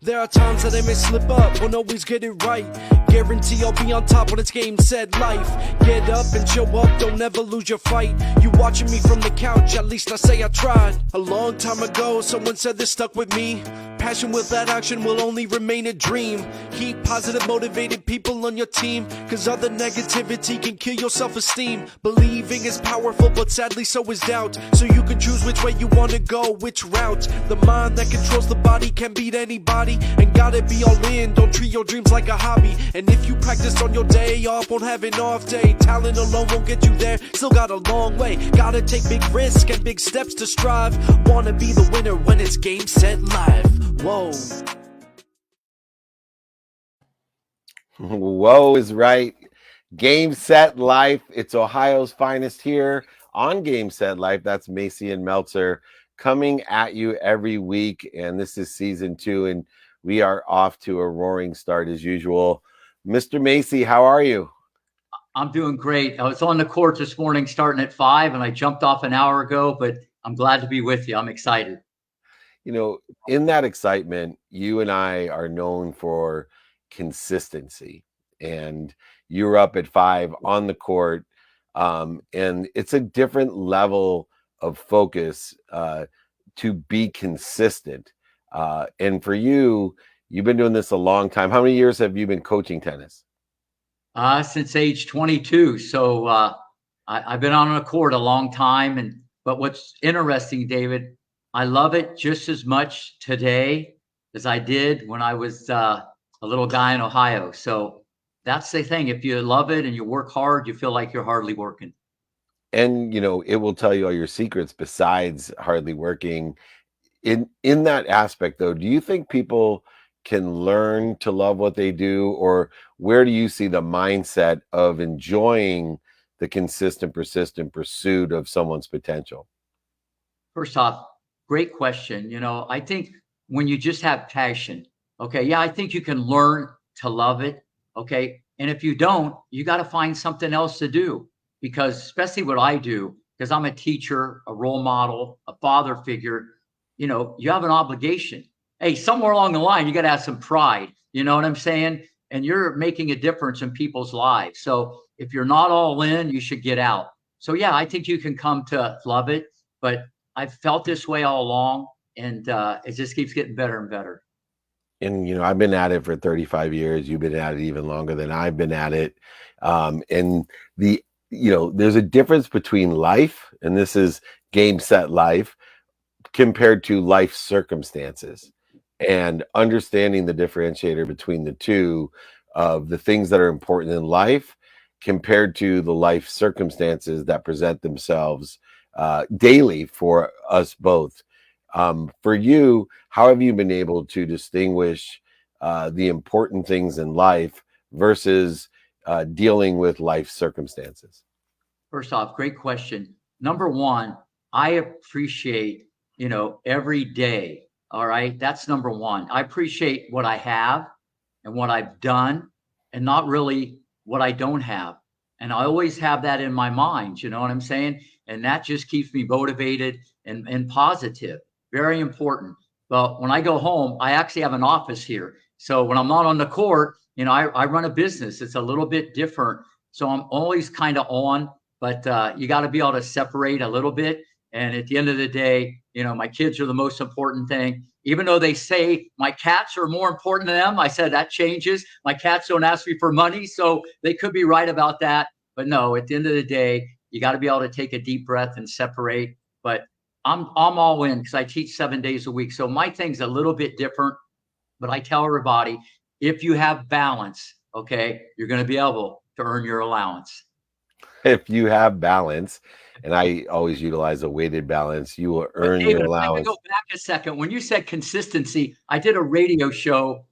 There are times that I may slip up, won't always get it right. Guarantee I'll be on top when it's game, set, life. Get up and show up, don't ever lose your fight. You watching me from the couch, at least I say I tried. A long time ago, someone said this stuck with me. Passion without action will only remain a dream. Keep positive, motivated people on your team, cause other negativity can kill your self-esteem. Believing is powerful, but sadly so is doubt. So you can choose which way you wanna go, which route. The mind that controls the body can beat anybody, and gotta be all in, don't treat your dreams like a hobby. And if you practice on your day off, won't have an off day. Talent alone won't get you there, still got a long way. Gotta take big risks and big steps to strive. Wanna be the winner when it's game, set, live. Whoa. Whoa is right. Game, set, life. It's Ohio's finest here on Game, Set, Life. That's Macci and Meltzer coming at you every week. And this is season 2, and we are off to a roaring start as usual. Mr. Macci, how are you? I'm doing great. I was on the court this morning starting at 5, and I jumped off an hour ago, but I'm glad to be with you. I'm excited. You know, in that excitement, you and I are known for consistency. And you're up at 5 on the court, and it's a different level of focus to be consistent. And for you, you've been doing this a long time. How many years have you been coaching tennis? Since age 22. So I've been on the court a long time. But what's interesting, David, I love it just as much today as I did when I was a little guy in Ohio. So that's the thing. If you love it and you work hard, you feel like you're hardly working. And, you know, it will tell you all your secrets besides hardly working. In that aspect, though, do you think people can learn to love what they do? Or where do you see the mindset of enjoying the consistent, persistent pursuit of someone's potential? First off, great question. You know, I think when you just have passion, okay, yeah, I think you can learn to love it, okay? And if you don't, you got to find something else to do, because especially what I do, because I'm a teacher, a role model, a father figure, you know, you have an obligation. Hey, somewhere along the line, you got to have some pride, you know what I'm saying? And you're making a difference in people's lives. So if you're not all in, you should get out. So yeah, I think you can come to love it, but I've felt this way all along, and it just keeps getting better and better. And, you know, I've been at it for 35 years. You've been at it even longer than I've been at it. And there's a difference between life, and this is game, set, life, compared to life circumstances, and understanding the differentiator between the two of the things that are important in life compared to the life circumstances that present themselves daily for us both. For you, how have you been able to distinguish the important things in life versus dealing with life circumstances? First off, great question. Number one, I appreciate, you know, every day. All right. That's number one. I appreciate what I have and what I've done, and not really what I don't have. And I always have that in my mind, you know what I'm saying? And that just keeps me motivated and positive. Very important. But when I go home, I actually have an office here. So when I'm not on the court, you know, I run a business. It's a little bit different. So I'm always kind of on, but you got to be able to separate a little bit. And at the end of the day, you know, my kids are the most important thing. Even though they say my cats are more important than them, I said that changes. My cats don't ask me for money, so they could be right about that. But no, at the end of the day, you got to be able to take a deep breath and separate. But I'm all in because I teach 7 days a week. So my thing's a little bit different. But I tell everybody, if you have balance, okay, you're going to be able to earn your allowance. If you have balance, and I always utilize a weighted balance, you will earn your allowance. Go back a second. When you said consistency, I did a radio show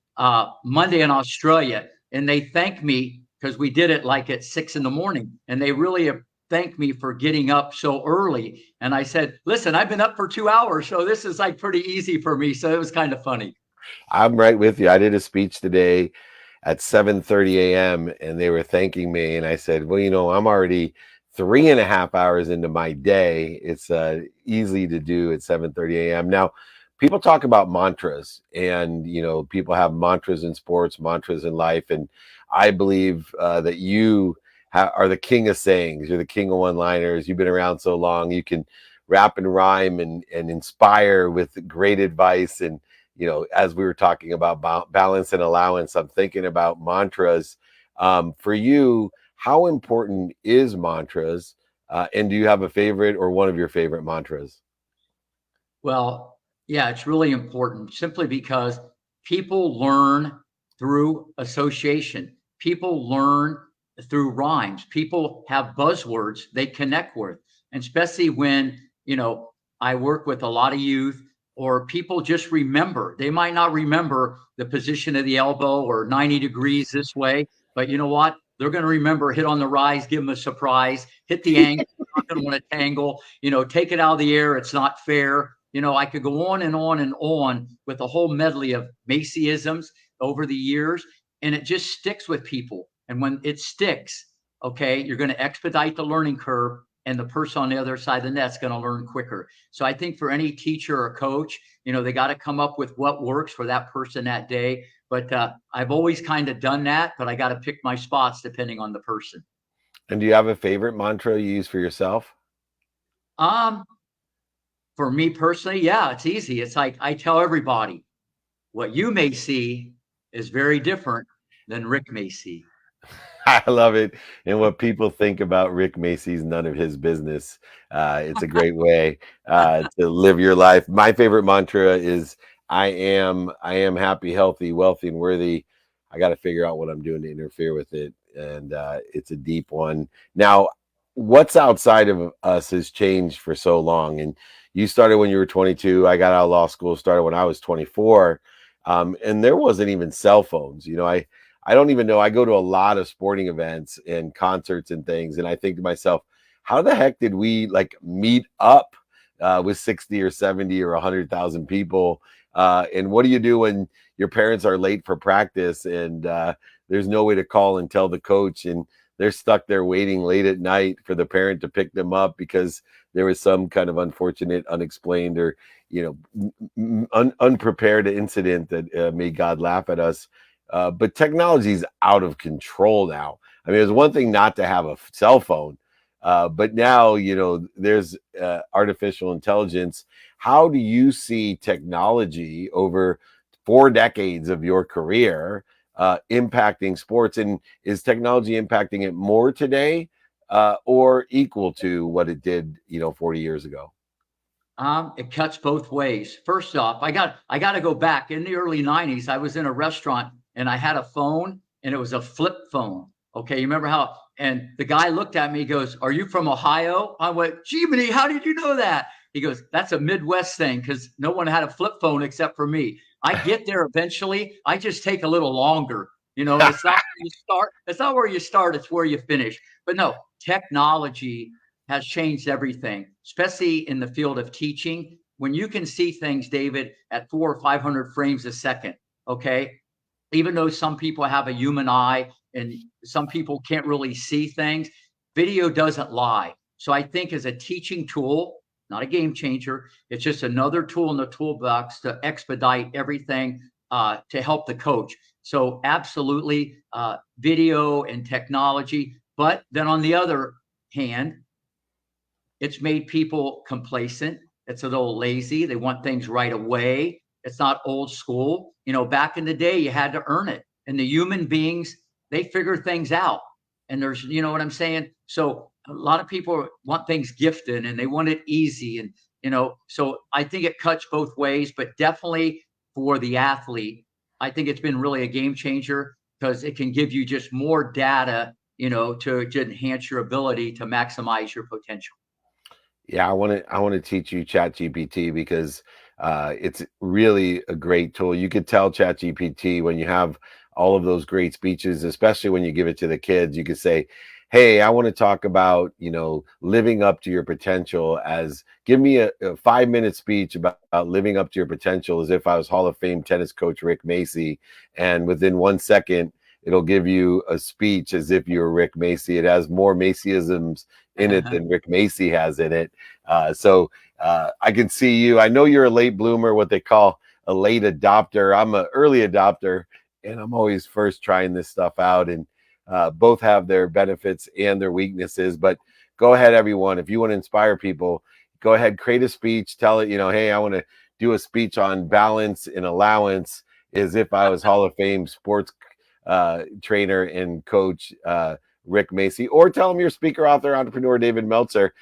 Monday in Australia, and they thanked me because we did it like at 6 a.m, and they really thanked me for getting up so early. And I said, listen, I've been up for 2 hours, so this is like pretty easy for me. So it was kind of funny. I'm right with you. I did a speech today at 7:30 a.m. and they were thanking me. And I said, well, you know, I'm already 3.5 hours into my day. It's easy to do at 7:30 a.m. Now, people talk about mantras, and people have mantras in sports, mantras in life, and I believe that you are the king of sayings. You're the king of one-liners. You've been around so long, you can rap and rhyme and inspire with great advice. And as we were talking about balance and allowance, I'm thinking about mantras. For you, how important is mantras? And do you have a favorite or one of your favorite mantras? Well, yeah, it's really important simply because people learn through association. People learn through rhymes. People have buzzwords they connect with. And especially when, I work with a lot of youth, or people just remember. They might not remember the position of the elbow or 90 degrees this way, but you know what? They're going to remember hit on the rise, give them a surprise, hit the angle, not going to want to tangle, take it out of the air. It's not fair. I could go on and on and on with a whole medley of Macyisms over the years, and it just sticks with people. And when it sticks, okay, you're going to expedite the learning curve, and the person on the other side of the net's going to learn quicker. So I think for any teacher or coach, they got to come up with what works for that person that day. But I've always kind of done that, but I got to pick my spots depending on the person. And do you have a favorite mantra you use for yourself? For me personally, yeah, it's easy. It's like I tell everybody, what you may see is very different than Rick may see. I love it. And what people think about Rick Macy's none of his business. It's a great way to live your life. My favorite mantra is I am happy, healthy, wealthy, and worthy. I got to figure out what I'm doing to interfere with it. And it's a deep one. Now, what's outside of us has changed for so long. And you started when you were 22. I got out of law school, started when I was 24. And there wasn't even cell phones. I don't even know. I go to a lot of sporting events and concerts and things, and I think to myself, how the heck did we meet up with 60 or 70 or 100,000 people? And what do you do when your parents are late for practice and there's no way to call and tell the coach, and they're stuck there waiting late at night for the parent to pick them up because there was some kind of unfortunate, unexplained, or unprepared incident that made God laugh at us. But technology is out of control now. I mean, it's one thing not to have a cell phone, but now, there's artificial intelligence. How do you see technology over 4 decades of your career impacting sports? And is technology impacting it more today or equal to what it did, 40 years ago? It cuts both ways. First off, I got to go back in the early 90s. I was in a restaurant and I had a phone, and it was a flip phone. Okay. You remember how, and the guy looked at me, he goes, "Are you from Ohio?" I went, "Jiminy, how did you know that?" He goes, "That's a Midwest thing, because no one had a flip phone except for me. I get there eventually. I just take a little longer. It's not where you start. It's not where you start. It's where you finish. But no, technology has changed everything, especially in the field of teaching. When you can see things, David, at 400 or 500 frames a second, okay? Even though some people have a human eye and some people can't really see things, video doesn't lie. So I think as a teaching tool, not a game changer, it's just another tool in the toolbox to expedite everything to help the coach. So absolutely video and technology. But then on the other hand, it's made people complacent. It's a little lazy. They want things right away. It's not old school. Back in the day, you had to earn it. And the human beings, they figure things out. And there's, what I'm saying? So a lot of people want things gifted and they want it easy. And, so I think it cuts both ways, but definitely for the athlete, I think it's been really a game changer because it can give you just more data, to enhance your ability to maximize your potential. Yeah, I want to teach you ChatGPT because it's really a great tool. You could tell ChatGPT when you have all of those great speeches, especially when you give it to the kids. You could say, "Hey, I want to talk about living up to your potential. As give me a 5-minute speech about living up to your potential as if I was Hall of Fame tennis coach Rick Macci," and within 1 second, it'll give you a speech as if you're Rick Macci. It has more Macyisms in it than Rick Macci has in it. So I can see you. I know you're a late bloomer, what they call a late adopter. I'm an early adopter, and I'm always first trying this stuff out. And both have their benefits and their weaknesses. But go ahead, everyone. If you want to inspire people, go ahead, create a speech. Tell it, hey, I want to do a speech on balance and allowance, as if I was Hall of Fame sports trainer and coach Rick Macci, or tell them you're speaker, author, entrepreneur David Meltzer.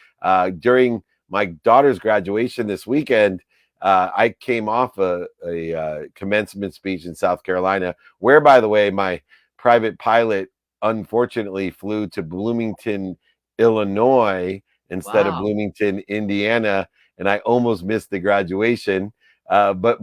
During my daughter's graduation this weekend, I came off a commencement speech in South Carolina, where, by the way, my private pilot unfortunately flew to Bloomington, Illinois instead of Bloomington, Indiana, and I almost missed the graduation. But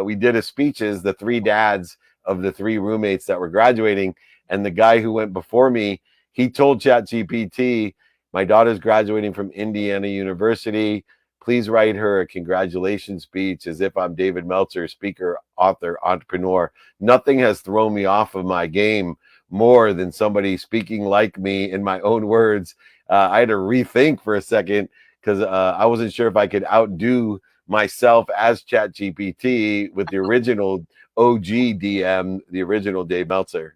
we did a speeches, the three dads of the three roommates that were graduating, and the guy who went before me, he told ChatGPT, my daughter's graduating from Indiana University. Please write her a congratulations speech, as if I'm David Meltzer, speaker, author, entrepreneur. Nothing has thrown me off of my game more than somebody speaking like me in my own words. I had to rethink for a second, because I wasn't sure if I could outdo myself as ChatGPT with the original OG DM, the original Dave Meltzer.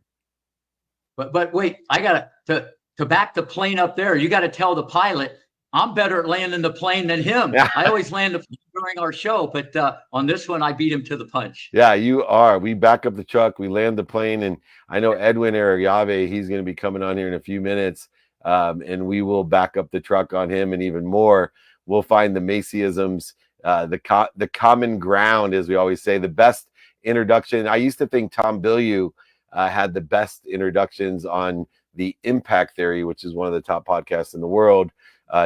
But wait, I got to back the plane up there. You got to tell the pilot, I'm better at landing the plane than him. I always land the plane during our show, but on this one, I beat him to the punch. Yeah, you are. We back up the truck, we land the plane, and I know Edwin Arroyave, he's going to be coming on here in a few minutes, and we will back up the truck on him, and even more, we'll find the Macci-isms, the common ground, as we always say, the best introduction. I used to think Tom Bilyeu had the best introductions on the Impact Theory, which is one of the top podcasts in the world.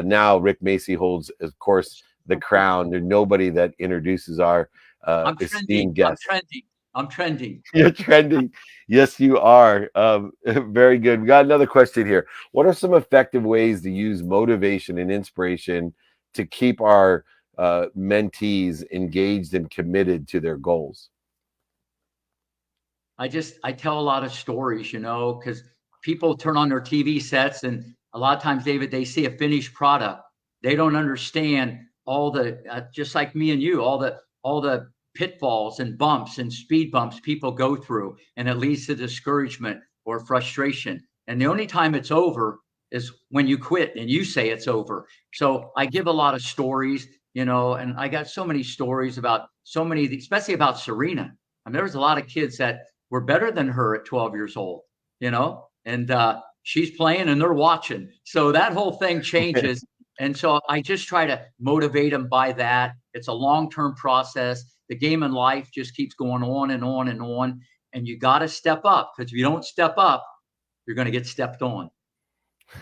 Now Rick Macci holds, of course, the crown. There's nobody that introduces our esteemed guest. I'm trending. You're trending. Yes, you are. Very good. We got another question here. What are some effective ways to use motivation and inspiration to keep our mentees engaged and committed to their goals? I tell a lot of stories, because people turn on their TV sets, and a lot of times, David, they see a finished product. They don't understand all the, just like me and you, all the pitfalls and bumps and speed bumps people go through, and it leads to discouragement or frustration. And the only time it's over is when you quit and you say it's over. So I give a lot of stories, and I got so many stories about especially about Serena. I mean, there was a lot of kids that were better than her at 12 years old, and she's playing and they're watching. So that whole thing changes. And so I just try to motivate them by that. It's a long-term process. The game in life just keeps going on and on and on. And you got to step up, because if you don't step up, you're going to get stepped on.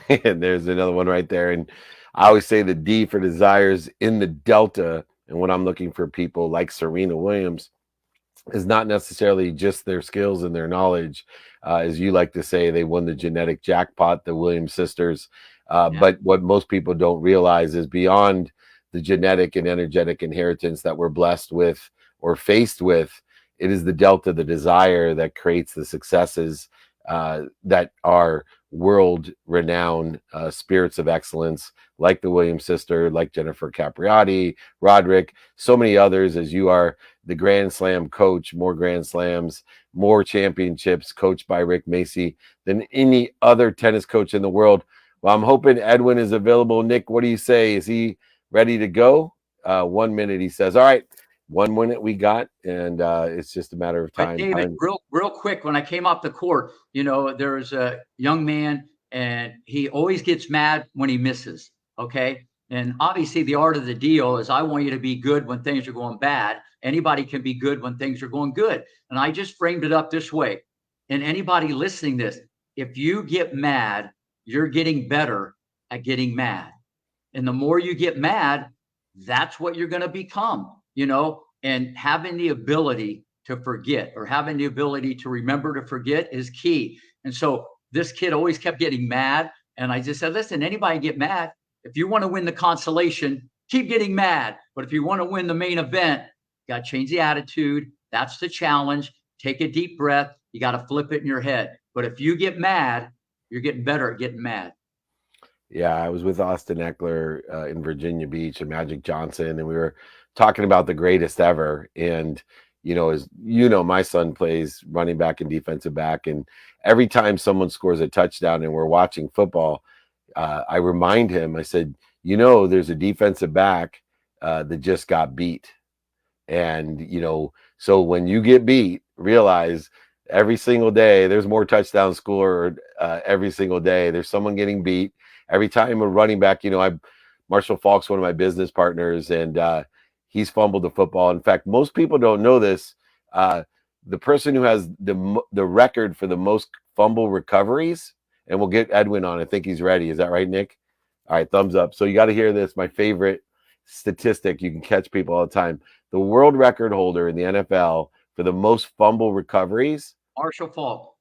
And there's another one right there. And I always say the D for desires in the Delta. And when I'm looking for people like Serena Williams, is not necessarily just their skills and their knowledge. As you like to say, they won the genetic jackpot, the Williams sisters. But what most people don't realize is beyond the genetic and energetic inheritance that we're blessed with or faced with, it is the Delta, the desire, that creates the successes that are world-renowned spirits of excellence, like the Williams sister, like Jennifer Capriati, Roderick, so many others, as you are the Grand Slam coach, more Grand Slams, more championships coached by Rick Macci than any other tennis coach in the world. Well, I'm hoping Edwin is available. Nick, what do you say? Is he ready to go? 1 minute, he says. All right, 1 minute we got, and it's just a matter of time. But David, real quick, when I came off the court, there was a young man, and he always gets mad when he misses, okay? And obviously the art of the deal is I want you to be good when things are going bad. Anybody can be good when things are going good. And I just framed it up this way. And anybody listening to this, if you get mad, you're getting better at getting mad. And the more you get mad, that's what you're going to become, and having the ability to forget, or having the ability to remember to forget, is key. And so this kid always kept getting mad. And I just said, listen, anybody get mad. If you want to win the consolation, keep getting mad. But if you want to win the main event, you got to change the attitude. That's the challenge. Take a deep breath. You got to flip it in your head. But if you get mad, you're getting better at getting mad. Yeah, I was with Austin Eckler in Virginia Beach and Magic Johnson, and we were talking about the greatest ever. And as you know, my son plays running back and defensive back, and every time someone scores a touchdown and we're watching football, I remind him. I said, there's a defensive back that just got beat. And, so when you get beat, realize every single day there's more touchdowns scored every single day. There's someone getting beat. Every time a running back, Marshall Falk's one of my business partners, and he's fumbled the football. In fact, most people don't know this. The person who has the record for the most fumble recoveries, and we'll get Edwin on. I think he's ready. Is that right, Nick? All right, thumbs up. So you got to hear this. My favorite statistic. You can catch people all the time. The world record holder in the NFL for the most fumble recoveries. Marshall Falk.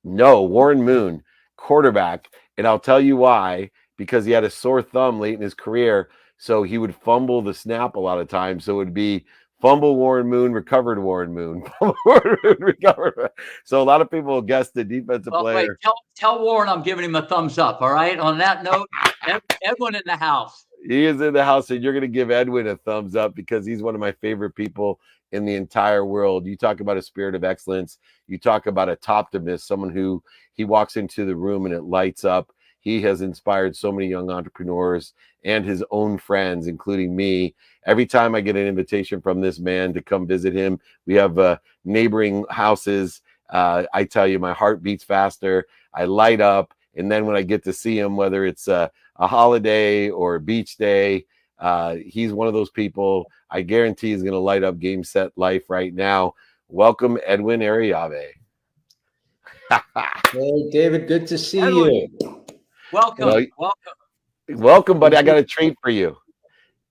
No, Warren Moon, quarterback. And I'll tell you why. Because he had a sore thumb late in his career. So he would fumble the snap a lot of times. So it would be fumble Warren Moon, recovered Warren Moon. Recovered. So a lot of people guess the defensive player. Wait, tell Warren I'm giving him a thumbs up. All right. On that note, Edwin in the house. He is in the house, and you're going to give Edwin a thumbs up because he's one of my favorite people in the entire world. You talk about a spirit of excellence. You talk about a optimist, someone who he walks into the room and it lights up. He has inspired so many young entrepreneurs and his own friends, including me. Every time I get an invitation from this man to come visit him, we have neighboring houses. I tell you, my heart beats faster. I light up. And then when I get to see him, whether it's a holiday or a beach day, he's one of those people I guarantee he's going to light up Game Set Life right now. Welcome, Edwin Arroyave. Hey, David, good to see you. Welcome. Welcome, buddy. I got a treat for you.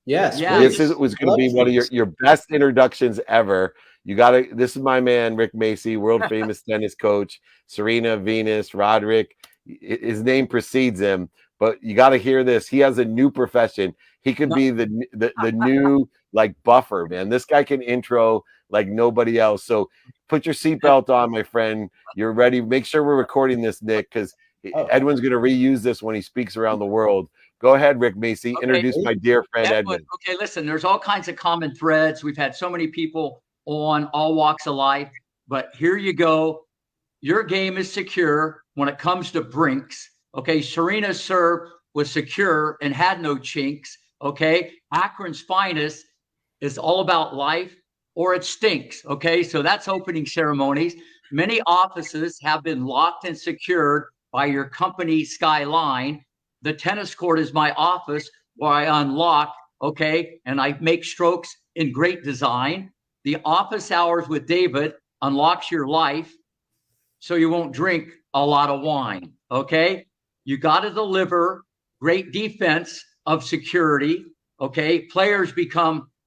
Yes. This was going to be one of your best introductions ever. This is my man, Rick Macci, world famous tennis coach, Serena, Venus, Roderick. His name precedes him, but you got to hear this. He has a new profession. He could be the new buffer, man. This guy can intro like nobody else. So put your seatbelt on, my friend. You're ready. Make sure we're recording this, Nick, because Edwin's going to reuse this when he speaks around the world. Go ahead, Rick Macci. Okay. Introduce my dear friend, Edwin. Okay, listen, there's all kinds of common threads. We've had so many people on all walks of life, but here you go. Your game is secure when it comes to brinks. Okay, Serena's serve was secure and had no chinks. Okay, Akron's finest is all about life or it stinks. Okay, so that's opening ceremonies. Many offices have been locked and secured by your company skyline. The tennis court is my office where I unlock, okay, and I make strokes in great design. The office hours with David unlocks your life so you won't drink a lot of wine, okay? You got to deliver great defense of security, okay? Players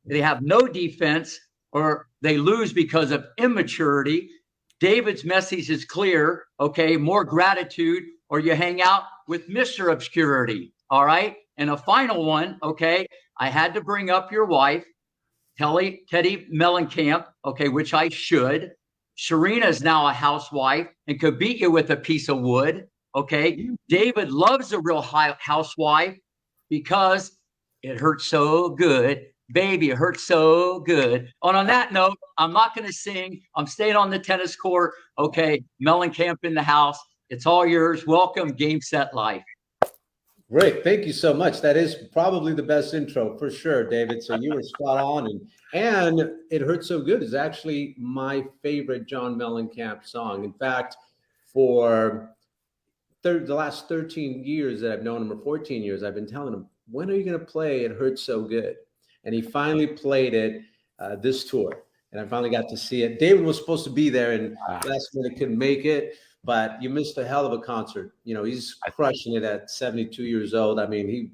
they have no defense or they lose because of immaturity. David's message is clear, okay? More gratitude or you hang out with Mr. Obscurity, all right? And a final one, okay? I had to bring up your wife, Teddy Mellencamp, okay, which I should. Serena is now a housewife and could beat you with a piece of wood, okay? David loves a real housewife because it hurts so good. Baby, it hurts so good. And on that note, I'm not going to sing. I'm staying on the tennis court, okay? Mellencamp in the house. It's all yours. Welcome, Game Set Life. Great. Thank you so much. That is probably the best intro for sure, David. So you were spot on. And It Hurts So Good is actually my favorite John Mellencamp song. In fact, for the last 13 years that I've known him, or 14 years, I've been telling him, when are you going to play It Hurts So Good? And he finally played it this tour. And I finally got to see it. David was supposed to be there and last minute couldn't make it. But you missed a hell of a concert. You know, he's crushing it at 72 years old. I mean, he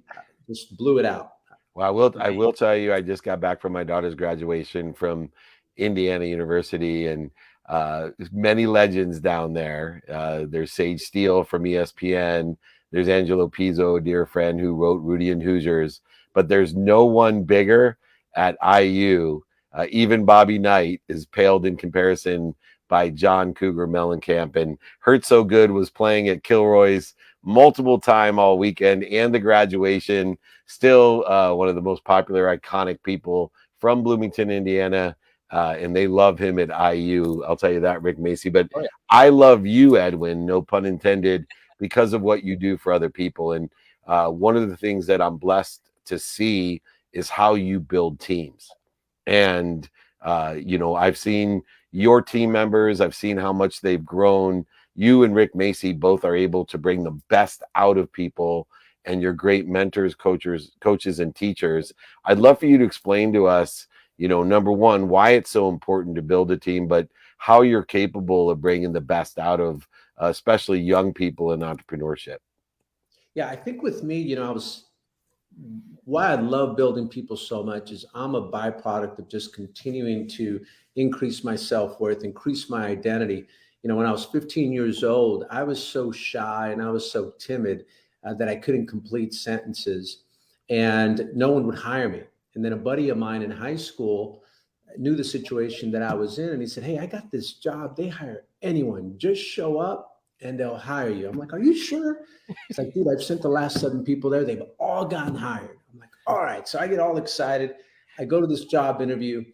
just blew it out. Well, I will tell you, I just got back from my daughter's graduation from Indiana University, and many legends down there. There's Sage Steele from ESPN. There's Angelo Pizzo, a dear friend who wrote Rudy and Hoosiers. But there's no one bigger at IU. Even Bobby Knight is paled in comparison by John Cougar Mellencamp, and Hurt So Good was playing at Kilroy's multiple time all weekend and the graduation. Still one of the most popular, iconic people from Bloomington, Indiana. And they love him at IU. I'll tell you that, Rick Macci. But Oh, yeah. I love you, Edwin, no pun intended, because of what you do for other people. And one of the things that I'm blessed to see is how you build teams. And, I've seen your team members, I've seen how much they've grown. You and Rick Macci both are able to bring the best out of people, and you're great mentors, coaches, and teachers. I'd love for you to explain to us, number one, why it's so important to build a team, but how you're capable of bringing the best out of especially young people in entrepreneurship. Yeah, I think with me, why I love building people so much is I'm a byproduct of just continuing to increase my self-worth, increase my identity. When I was 15 years old, I was so shy and I was so timid that I couldn't complete sentences and no one would hire me. And then a buddy of mine in high school knew the situation that I was in. And he said, "Hey, I got this job. They hire anyone. Just show up and they'll hire you." I'm like, "Are you sure?" It's like, "Dude, I've sent the last 7 people there. They've all gotten hired." I'm like, "All right." So I get all excited. I go to this job interview,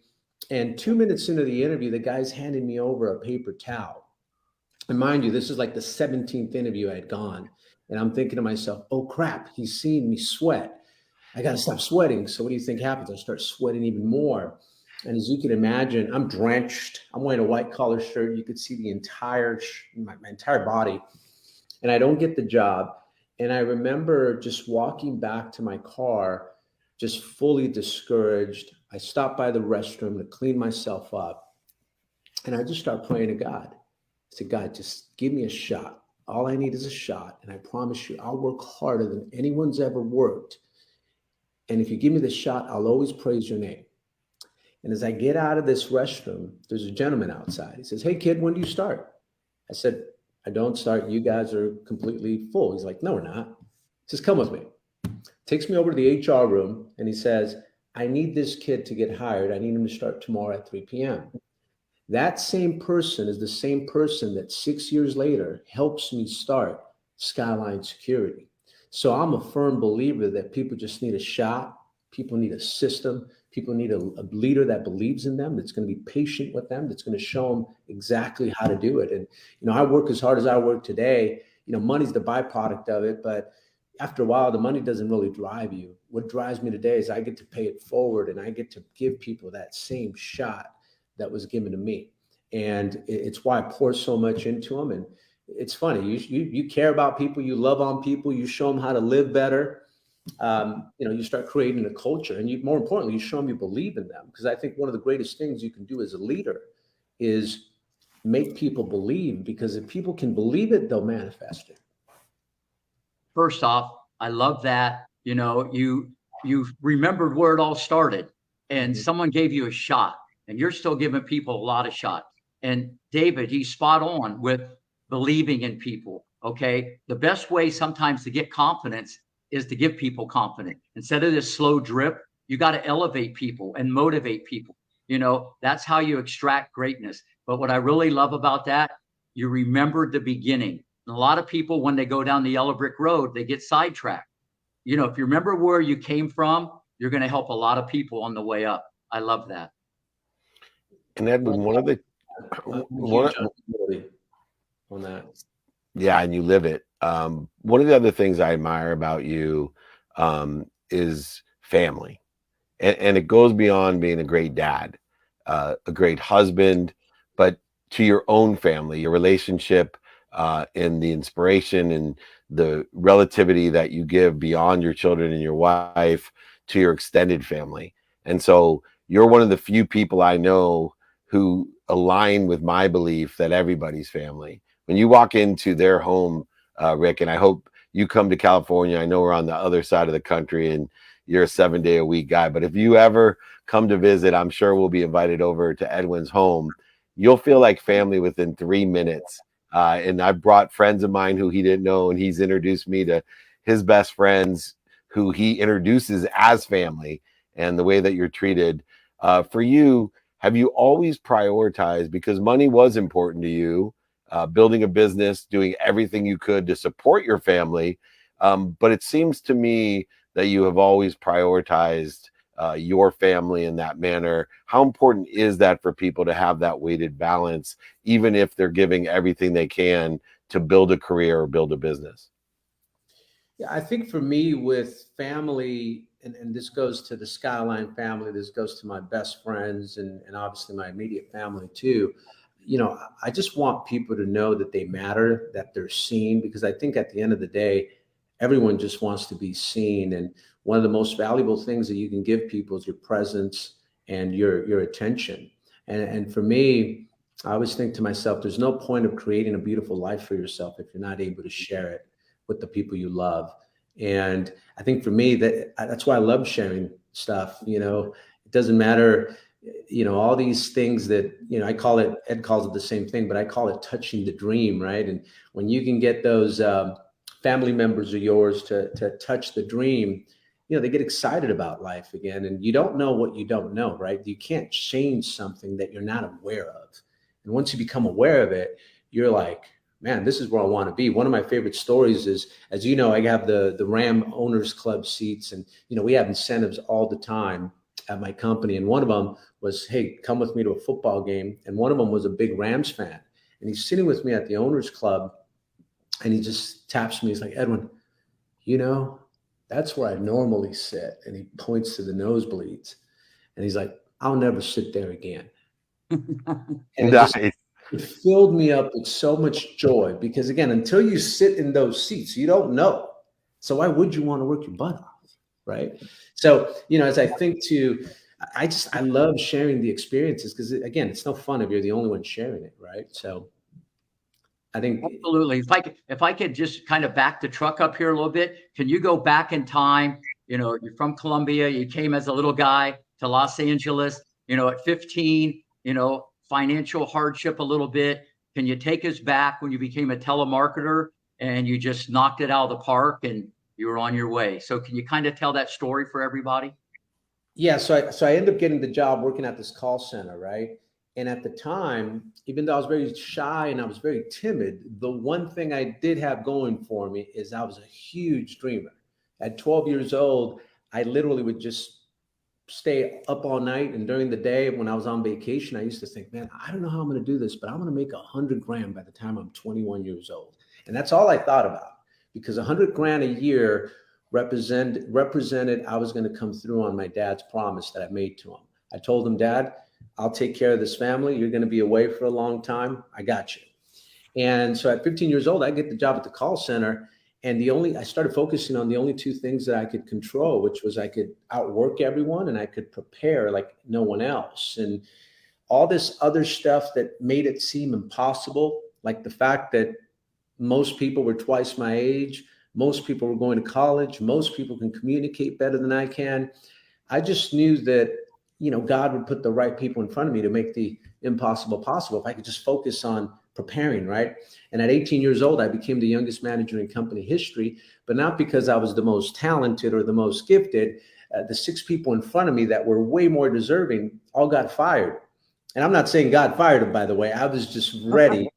and 2 minutes into the interview, the guy's handing me over a paper towel. And mind you, this is like the 17th interview I had gone. And I'm thinking to myself, "Oh crap, he's seeing me sweat. I got to stop sweating." So what do you think happens? I start sweating even more. And as you can imagine, I'm drenched. I'm wearing a white collar shirt. You could see the entire, my entire body. And I don't get the job. And I remember just walking back to my car, just fully discouraged. I stopped by the restroom to clean myself up. And I just start praying to God. I said, "God, just give me a shot. All I need is a shot. And I promise you, I'll work harder than anyone's ever worked. And if you give me the shot, I'll always praise your name." And as I get out of this restroom, there's a gentleman outside. He says, "Hey, kid, when do you start?" I said, "I don't start. You guys are completely full." He's like, "No, we're not." He says, "Come with me." Takes me over to the HR room, and he says, "I need this kid to get hired. I need him to start tomorrow at 3 p.m. That same person is the same person that 6 years later helps me start Skyline Security. So I'm a firm believer that people just need a shot. People need a system. People need a leader that believes in them, that's going to be patient with them, that's going to show them exactly how to do it. And, I work as hard as I work today. Money's the byproduct of it, but after a while, the money doesn't really drive you. What drives me today is I get to pay it forward, and I get to give people that same shot that was given to me. And it's why I pour so much into them. And it's funny, you care about people, you love on people, you show them how to live better. You start creating a culture, and more importantly, you show them you believe in them. Because I think one of the greatest things you can do as a leader is make people believe, because if people can believe it, they'll manifest it. First off, I love that. You remembered where it all started, and someone gave you a shot, and you're still giving people a lot of shots. And David, he's spot on with believing in people. Okay. The best way sometimes to get confidence is to give people confidence. Instead of this slow drip, you got to elevate people and motivate people. That's how you extract greatness. But what I really love about that, you remembered the beginning. And a lot of people, when they go down the yellow brick road, they get sidetracked. If you remember where you came from, you're going to help a lot of people on the way up. I love that. And Edwin, on that. Yeah, and you live it. One of the other things I admire about you is family. And it goes beyond being a great dad, a great husband, but to your own family, your relationship, and the inspiration and the relativity that you give beyond your children and your wife to your extended family. And so you're one of the few people I know who align with my belief that everybody's family. When you walk into their home, Rick, and I hope you come to California. I know we're on the other side of the country and you're a 7-day-a-week guy, but if you ever come to visit, I'm sure we'll be invited over to Edwin's home. You'll feel like family within 3 minutes. And I've brought friends of mine who he didn't know, and he's introduced me to his best friends who he introduces as family, and the way that you're treated. For you, have you always prioritized, because money was important to you, building a business, doing everything you could to support your family. But it seems to me that you have always prioritized your family in that manner. How important is that for people to have that weighted balance, even if they're giving everything they can to build a career or build a business? Yeah, I think for me with family, and this goes to the Skyline family, this goes to my best friends and obviously my immediate family too. You know, I just want people to know that they matter, that they're seen, because I think at the end of the day, everyone just wants to be seen. And one of the most valuable things that you can give people is your presence and your attention. And for me, I always think to myself, there's no point of creating a beautiful life for yourself if you're not able to share it with the people you love. And I think for me, that's why I love sharing stuff. You know, it doesn't matter, you know, all these things that, you know, I call it, Ed calls it the same thing, but I call it touching the dream, right? And when you can get those family members of yours to touch the dream, you know, they get excited about life again. And you don't know what you don't know, right? You can't change something that you're not aware of. And once you become aware of it, you're like, man, this is where I want to be. One of my favorite stories is, as you know, I have the Ram Owners Club seats, and you know we have incentives all the time at my company. And one of them was, hey, come with me to a football game. And one of them was a big Rams fan, and he's sitting with me at the Owners Club, and he just taps me. He's like, Edwin, you know, that's where I normally sit. And he points to the nosebleeds, and he's like, I'll never sit there again. And it filled me up with so much joy because, again, until you sit in those seats, you don't know. So why would you want to work your butt off, right? So, you know, as I think I love sharing the experiences because, again, it's no fun if you're the only one sharing it, right? So I think. Absolutely. If I could just kind of back the truck up here a little bit, can you go back in time? You know, you're from Colombia. You came as a little guy to Los Angeles, you know, at 15, you know, financial hardship a little bit. Can you take us back when you became a telemarketer and you just knocked it out of the park and you were on your way? So can you kind of tell that story for everybody? Yeah. So I ended up getting the job working at this call center, right? And at the time, even though I was very shy and I was very timid, the one thing I did have going for me is I was a huge dreamer. At 12 years old, I literally would just stay up all night. And during the day, when I was on vacation, I used to think, man, I don't know how I'm going to do this, but I'm going to make 100 grand by the time I'm 21 years old. And that's all I thought about, because 100 grand a year represented I was going to come through on my dad's promise that I made to him. I told him, Dad, I'll take care of this family. You're going to be away for a long time. I got you. And so at 15 years old, I get the job at the call center. And I started focusing on the only two things that I could control, which was I could outwork everyone and I could prepare like no one else. And all this other stuff that made it seem impossible, like the fact that most people were twice my age, most people were going to college, most people can communicate better than I can. I just knew that, you know, God would put the right people in front of me to make the impossible possible if I could just focus on preparing, right? And at 18 years old, I became the youngest manager in company history, but not because I was the most talented or the most gifted. The 6 people in front of me that were way more deserving all got fired. And I'm not saying God fired them, by the way. I was just ready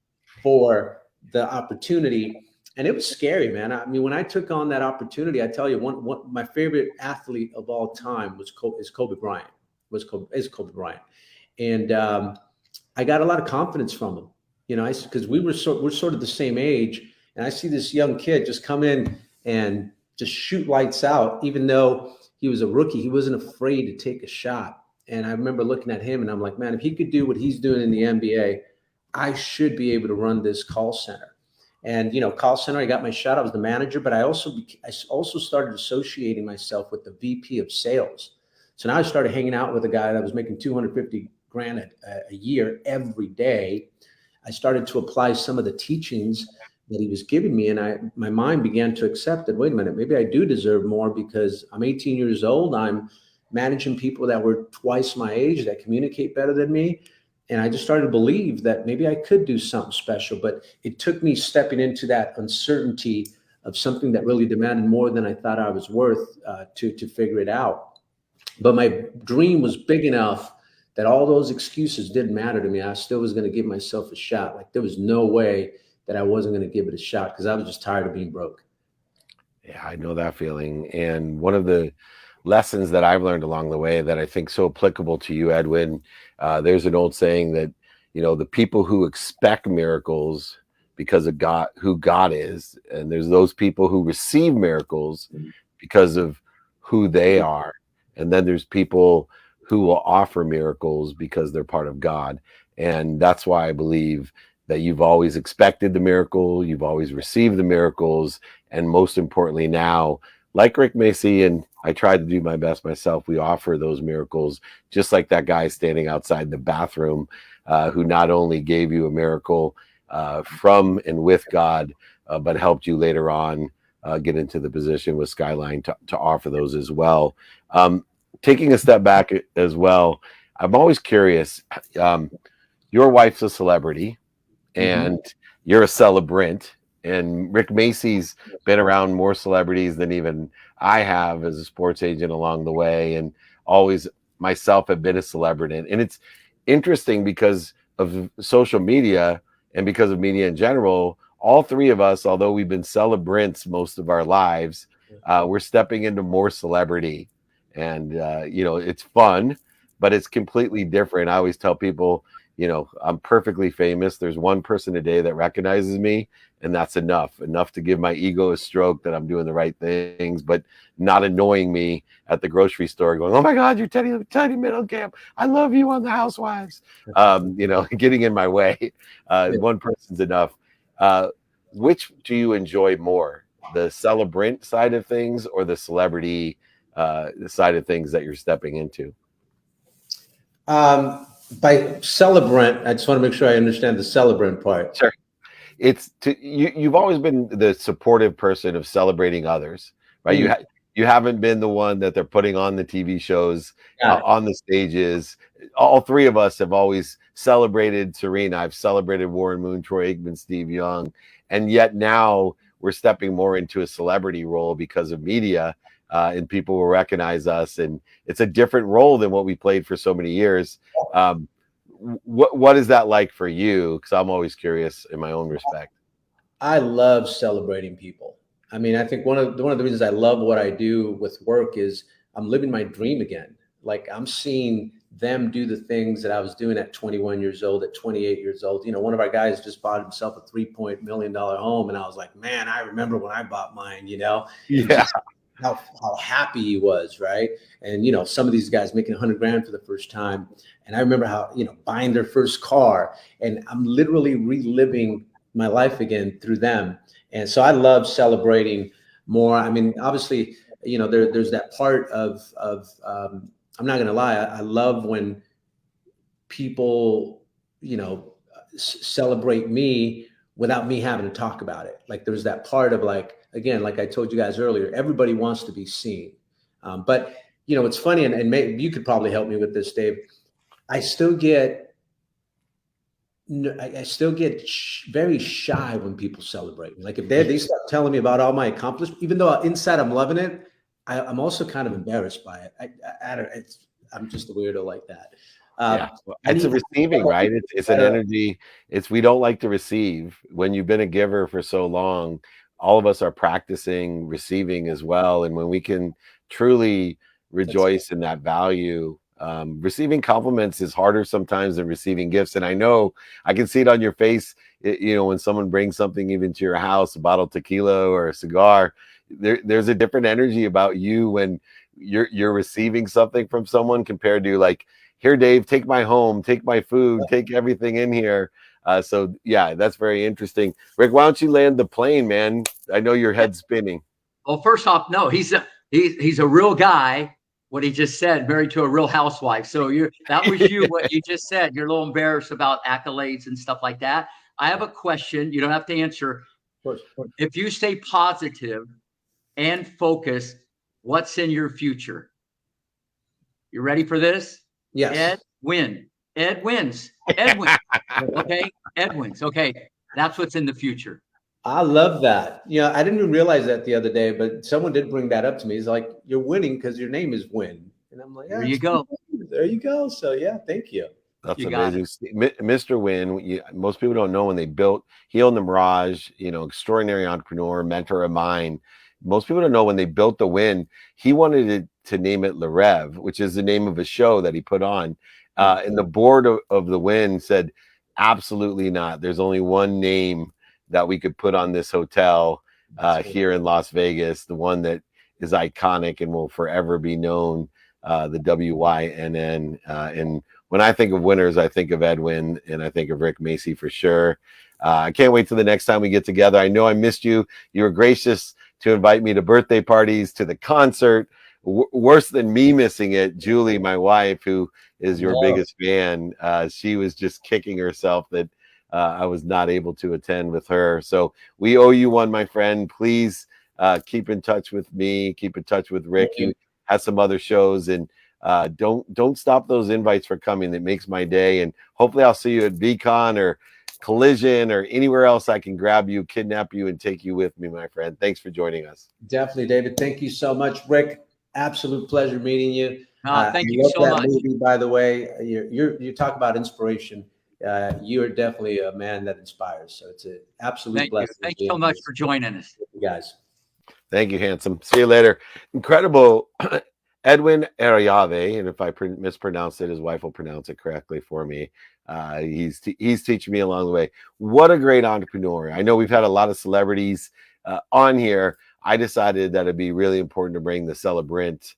for the opportunity. And it was scary, man. I mean, when I took on that opportunity, I tell you, one my favorite athlete of all time is Kobe Bryant. Is Kobe Bryant. And I got a lot of confidence from him. You know, because we're sort of the same age, and I see this young kid just come in and just shoot lights out. Even though he was a rookie, he wasn't afraid to take a shot. And I remember looking at him, and I'm like, man, if he could do what he's doing in the NBA, I should be able to run this call center. And you know, call center, I got my shot. I was the manager, but I also started associating myself with the VP of sales. So now I started hanging out with a guy that was making 250 grand a year every day. I started to apply some of the teachings that he was giving me, and my mind began to accept that, wait a minute, maybe I do deserve more because I'm 18 years old. I'm managing people that were twice my age that communicate better than me. And I just started to believe that maybe I could do something special, but it took me stepping into that uncertainty of something that really demanded more than I thought I was worth to figure it out. But my dream was big enough that all those excuses didn't matter to me. I still was going to give myself a shot. Like there was no way that I wasn't going to give it a shot because I was just tired of being broke. Yeah, I know that feeling. And one of the lessons that I've learned along the way that I think so applicable to you, Edwin, there's an old saying that, the people who expect miracles because of God, who God is, and there's those people who receive miracles because of who they are. And then there's people who will offer miracles because they're part of God. And that's why I believe that you've always expected the miracle, you've always received the miracles, and most importantly now, like Rick Macci, and I tried to do my best myself, we offer those miracles, just like that guy standing outside the bathroom who not only gave you a miracle from and with God, but helped you later on get into the position with Skyline to offer those as well. Taking a step back as well, I'm always curious, your wife's a celebrity and you're a celebrant, and Rick Macci's been around more celebrities than even I have as a sports agent along the way, and always myself have been a celebrity. And it's interesting because of social media and because of media in general, all three of us, although we've been celebrants most of our lives, we're stepping into more celebrity. And it's fun, but it's completely different. I always tell people, I'm perfectly famous. There's one person a day that recognizes me, and that's enough to give my ego a stroke that I'm doing the right things, but not annoying me at the grocery store going, oh my God, you're Teddy Middlecamp. I love you on the Housewives. Getting in my way. One person's enough. Which do you enjoy more, the celebrant side of things or the celebrity side of things that you're stepping into? By celebrant, I just want to make sure I understand the celebrant part. Sure. You've always been the supportive person of celebrating others, right? You haven't been the one that they're putting on the TV shows, on the stages. All three of us have always celebrated Serena. I've celebrated Warren Moon, Troy Aikman, Steve Young, and yet now we're stepping more into a celebrity role because of media, and people will recognize us, and it's a different role than what we played for so many years. What is that like for you? Because I'm always curious in my own respect. I love celebrating people. I mean, I think one of the reasons I love what I do with work is I'm living my dream again. Like I'm seeing them do the things that I was doing at 21 years old, at 28 years old. One of our guys just bought himself a $3 million home, and I was like, man, I remember when I bought mine. Yeah. How happy he was, right? And some of these guys making 100 grand for the first time, and I remember how buying their first car, and I'm literally reliving my life again through them. And so I love celebrating more. I mean, obviously, there's that part of I'm not gonna lie, I love when people celebrate me without me having to talk about it. Like there's that part of again, like I told you guys earlier, everybody wants to be seen. But it's funny, and maybe you could probably help me with this, Dave. I still get very shy when people celebrate me. Like if they start telling me about all my accomplishments, even though inside I'm loving it, I'm also kind of embarrassed by it. I'm just a weirdo like that. It's a receiving, right? It's an energy. We don't like to receive. When you've been a giver for so long, all of us are practicing receiving as well. And when we can truly rejoice in that value, receiving compliments is harder sometimes than receiving gifts. And I know I can see it on your face, when someone brings something even to your house, a bottle of tequila or a cigar, there's a different energy about you when you're receiving something from someone compared to like, here, Dave, take my home, take my food, take everything in here. So yeah, that's very interesting. Rick, why don't you land the plane, man? I know your head's spinning. Well, first off, no, he's a real guy. What he just said, married to a real housewife. So that was you. What you just said. You're a little embarrassed about accolades and stuff like that. I have a question. You don't have to answer. Of course. If you stay positive and focused, what's in your future? You ready for this? Yes. Ed wins. Okay. Ed wins. Okay. That's what's in the future. I love that. I didn't even realize that the other day, but someone did bring that up to me. He's like, you're winning because your name is Win. And I'm like, there you go. there you go. So yeah, thank you. That's You got amazing. Mr. Wynn, most people don't know when they built, he owned the Mirage, extraordinary entrepreneur, mentor of mine. Most people don't know when they built the Wynn, he wanted to name it Le Rêve, which is the name of a show that he put on. And the board of the Wynn said, absolutely not. There's only one name that we could put on this hotel here in Las Vegas, the one that is iconic and will forever be known, the WYNN. And when I think of winners, I think of Edwin and I think of Rick Macci for sure. I can't wait till the next time we get together. I know I missed you. You were gracious to invite me to birthday parties, to the concert. Worse than me missing it, Julie, my wife, who is your biggest fan, she was just kicking herself that I was not able to attend with her. So we owe you one, my friend. Please keep in touch with me. Keep in touch with Rick. He has some other shows, and don't stop those invites for coming. That makes my day. And hopefully I'll see you at VCon or Collision or anywhere else I can grab you, kidnap you, and take you with me, my friend. Thanks for joining us. Definitely, David. Thank you so much, Rick. Absolute pleasure meeting you. Thank you so much. Movie, by the way, you talk about inspiration. You are definitely a man that inspires. So it's an absolute blessing. Thank you so much for joining us, guys. Thank you, handsome. See you later. Incredible. Edwin Arroyave, and if I mispronounce it, his wife will pronounce it correctly for me. He's teaching me along the way. What a great entrepreneur. I know we've had a lot of celebrities on here. I decided that it'd be really important to bring the celebrant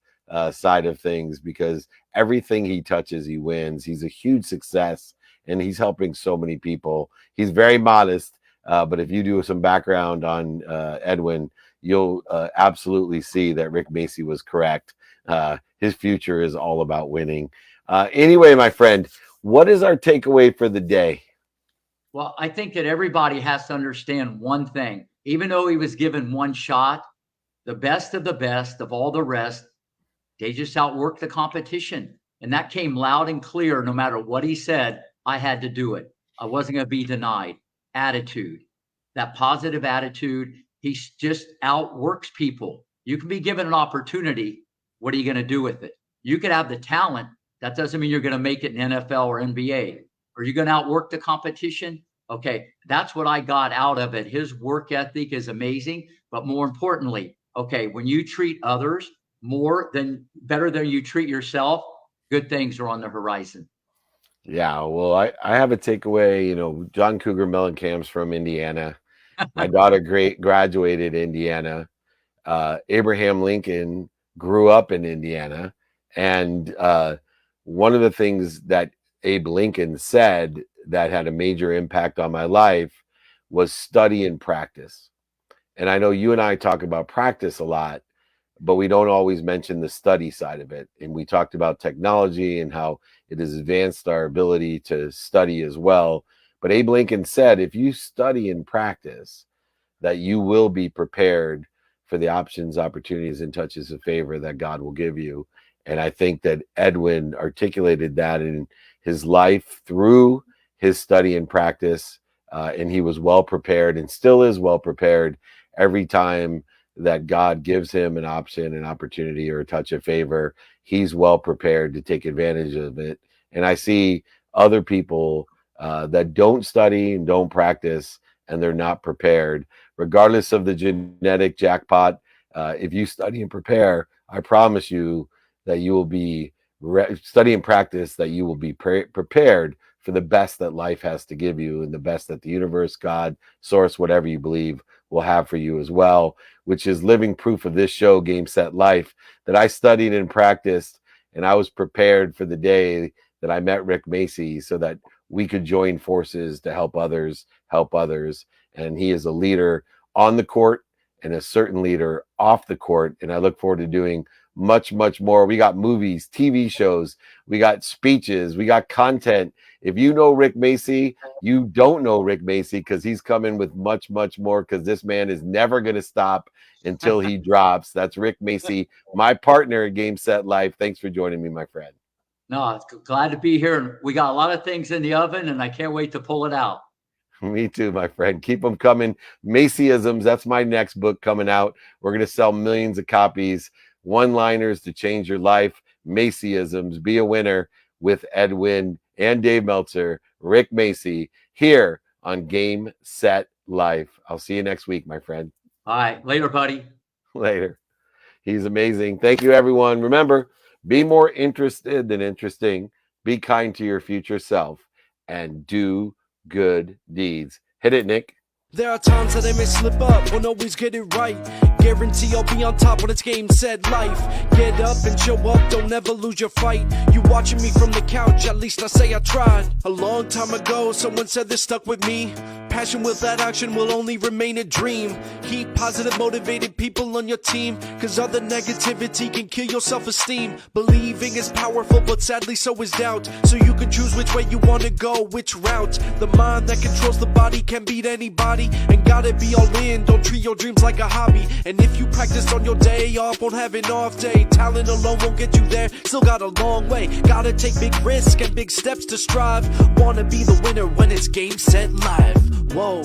side of things, because everything he touches, he wins. He's a huge success, and he's helping so many people. He's very modest, but if you do some background on Edwin, you'll absolutely see that Rick Macci was correct. His future is all about winning. Anyway, my friend, what is our takeaway for the day? Well, I think that everybody has to understand one thing. Even though he was given one shot, the best of all the rest, they just outworked the competition. And that came loud and clear. No matter what he said, I had to do it. I wasn't going to be denied. Attitude, that positive attitude. He just outworks people. You can be given an opportunity. What are you going to do with it? You could have the talent. That doesn't mean you're going to make it in NFL or NBA. Are you going to outwork the competition? Okay, that's what I got out of it. His work ethic is amazing. But more importantly, okay, when you treat others better than you treat yourself, good things are on the horizon. Yeah, well, I have a takeaway. John Cougar Mellencamp's from Indiana. My daughter graduated Indiana. Abraham Lincoln grew up in Indiana. And one of the things that Abe Lincoln said that had a major impact on my life was study and practice. And I know you and I talk about practice a lot, but we don't always mention the study side of it. And we talked about technology and how it has advanced our ability to study as well. But Abe Lincoln said, if you study and practice, that you will be prepared for the options, opportunities, and touches of favor that God will give you. And I think that Edwin articulated that in his life through his study and practice. And he was well prepared and still is well prepared every time that God gives him an option, an opportunity, or a touch of favor. He's well prepared to take advantage of it. And I see other people that don't study and don't practice, and they're not prepared. Regardless of the genetic jackpot, if you study and prepare, I promise you that you will be study and practice, that you will be prepared for the best that life has to give you, and the best that the universe, God, source, whatever you believe, will have for you as well, which is living proof of this show, Game Set Life, that I studied and practiced, and I was prepared for the day that I met Rick Macci so that we could join forces to help others. And he is a leader on the court and a certain leader off the court. And I look forward to doing much, much more. We got movies, TV shows, we got speeches, we got content. If you know Rick Macci, you don't know Rick Macci, because he's coming with much, much more, because this man is never going to stop until he drops. That's Rick Macci, my partner at Game Set Life. Thanks for joining me, my friend. No, glad to be here. We got a lot of things in the oven, and I can't wait to pull it out. Me too, my friend. Keep them coming. Macciisms, that's my next book coming out. We're going to sell millions of copies. One-liners to change your life. Macyisms. Be a winner with Edwin and Dave Meltzer, Rick Macy, here on Game Set Life. I'll see you next week, my friend. All right. Later, buddy. Later. He's amazing. Thank you, everyone. Remember, be more interested than interesting. Be kind to your future self and do good deeds. Hit it, Nick. There are times that I may slip up, won't always get it right. Guarantee I'll be on top when it's game, set, life. Get up and show up, don't ever lose your fight. You watching me from the couch, at least I say I tried. A long time ago, someone said this stuck with me. Passion without action will only remain a dream. Keep positive, motivated people on your team, cause other negativity can kill your self-esteem. Believing is powerful, but sadly so is doubt. So you can choose which way you wanna go, which route. The mind that controls the body can beat anybody, and gotta be all in, don't treat your dreams like a hobby. And if you practice on your day off, won't have an off day. Talent alone won't get you there, still got a long way. Gotta take big risks and big steps to strive. Wanna be the winner when it's game, set, live. Whoa.